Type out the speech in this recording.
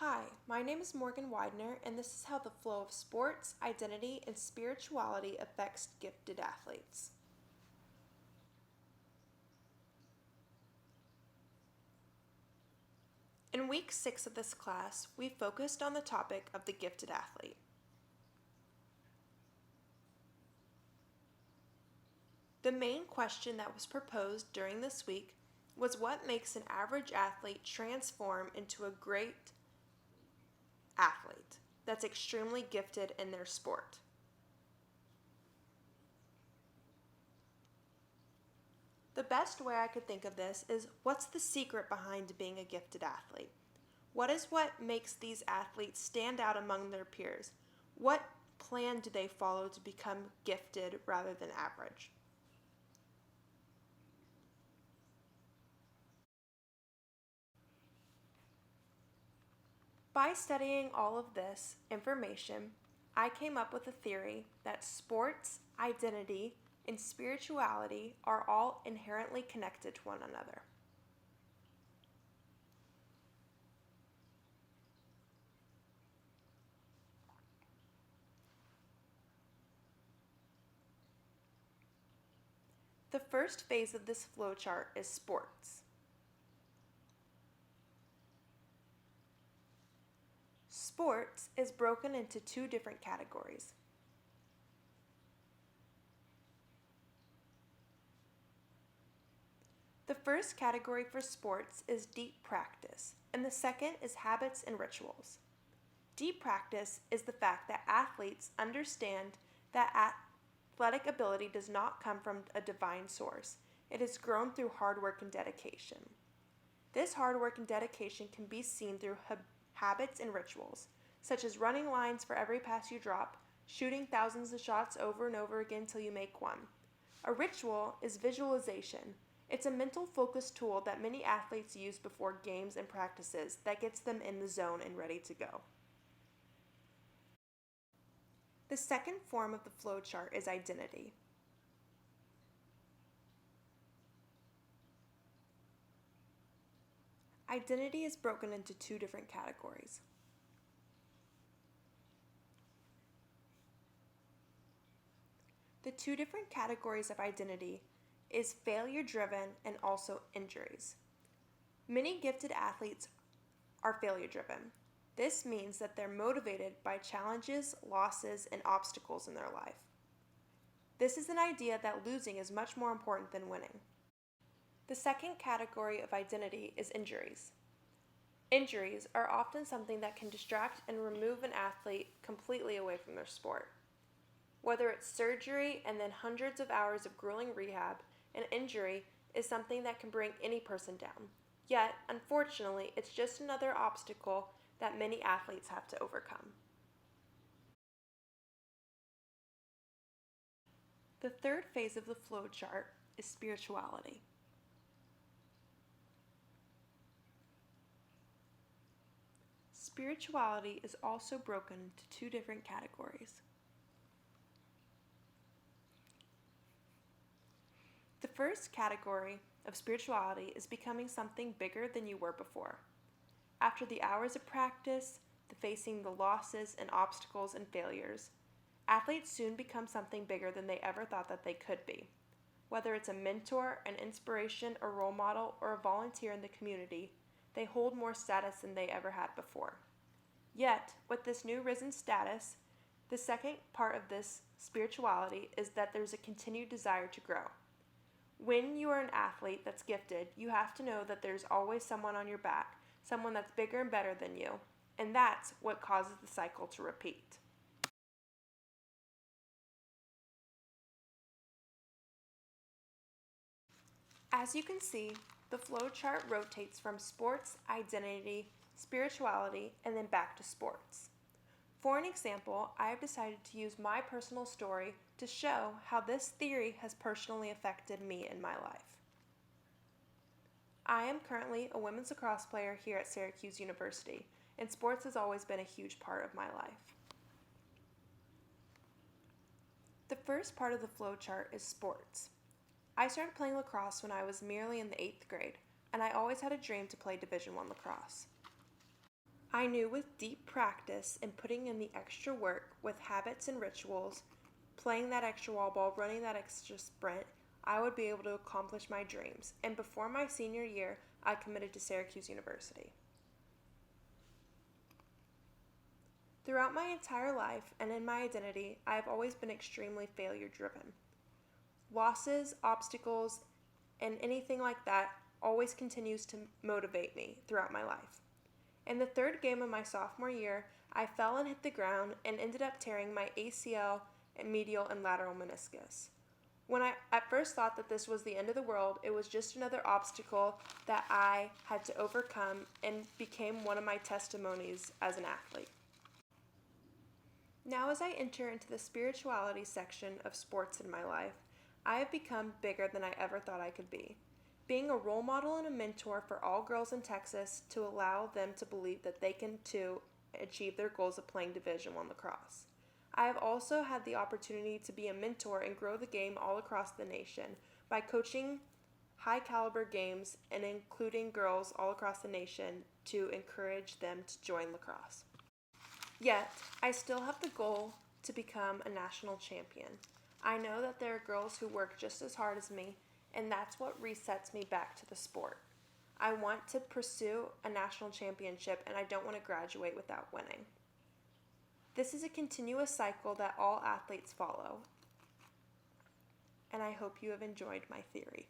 Hi, my name is Morgan Widener, and this is how the flow of sports, identity, and spirituality affects gifted athletes. In week 6 of this class, we focused on the topic of the gifted athlete. The main question that was proposed during this week was what makes an average athlete transform into a great athlete that's extremely gifted in their sport. The best way I could think of this is what's the secret behind being a gifted athlete? What is what makes these athletes stand out among their peers? What plan do they follow to become gifted rather than average? By studying all of this information, I came up with a theory that sports, identity, and spirituality are all inherently connected to one another. The first phase of this flowchart is sports. Sports is broken into two different categories. The first category for sports is deep practice, and the second is habits and rituals. Deep practice is the fact that athletes understand that athletic ability does not come from a divine source. It is grown through hard work and dedication. This hard work and dedication can be seen through habits and rituals, such as running lines for every pass you drop, shooting thousands of shots over and over again till you make one. A ritual is visualization. It's a mental focus tool that many athletes use before games and practices that gets them in the zone and ready to go. The second form of the flowchart is identity. Identity is broken into two different categories. The two different categories of identity is failure-driven and also injuries. Many gifted athletes are failure-driven. This means that they're motivated by challenges, losses, and obstacles in their life. This is an idea that losing is much more important than winning. The second category of identity is injuries. Injuries are often something that can distract and remove an athlete completely away from their sport. Whether it's surgery and then hundreds of hours of grueling rehab, an injury is something that can bring any person down. Yet, unfortunately, it's just another obstacle that many athletes have to overcome. The third phase of the flowchart is spirituality. Spirituality is also broken into two different categories. The first category of spirituality is becoming something bigger than you were before. After the hours of practice, facing the losses and obstacles and failures, athletes soon become something bigger than they ever thought that they could be. Whether it's a mentor, an inspiration, a role model, or a volunteer in the community, they hold more status than they ever had before. Yet, with this new risen status, the second part of this spirituality is that there's a continued desire to grow. When you are an athlete that's gifted, you have to know that there's always someone on your back, someone that's bigger and better than you, and that's what causes the cycle to repeat. As you can see, the flowchart rotates from sports, identity, spirituality, and then back to sports. For an example, I have decided to use my personal story to show how this theory has personally affected me in my life. I am currently a women's lacrosse player here at Syracuse University, and sports has always been a huge part of my life. The first part of the flowchart is sports. I started playing lacrosse when I was merely in the 8th grade, and I always had a dream to play Division I lacrosse. I knew with deep practice and putting in the extra work with habits and rituals, playing that extra wall ball, running that extra sprint, I would be able to accomplish my dreams. And before my senior year, I committed to Syracuse University. Throughout my entire life and in my identity, I have always been extremely failure driven. Losses, obstacles, and anything like that always continues to motivate me throughout my life. In the third game of my sophomore year, I fell and hit the ground and ended up tearing my ACL and medial and lateral meniscus. When I at first thought that this was the end of the world, it was just another obstacle that I had to overcome and became one of my testimonies as an athlete. Now, as I enter into the spirituality section of sports in my life, I have become bigger than I ever thought I could be. Being a role model and a mentor for all girls in Texas to allow them to believe that they can too achieve their goals of playing Division I lacrosse. I have also had the opportunity to be a mentor and grow the game all across the nation by coaching high caliber games and including girls all across the nation to encourage them to join lacrosse. Yet, I still have the goal to become a national champion. I know that there are girls who work just as hard as me, and that's what resets me back to the sport. I want to pursue a national championship, and I don't want to graduate without winning. This is a continuous cycle that all athletes follow, and I hope you have enjoyed my theory.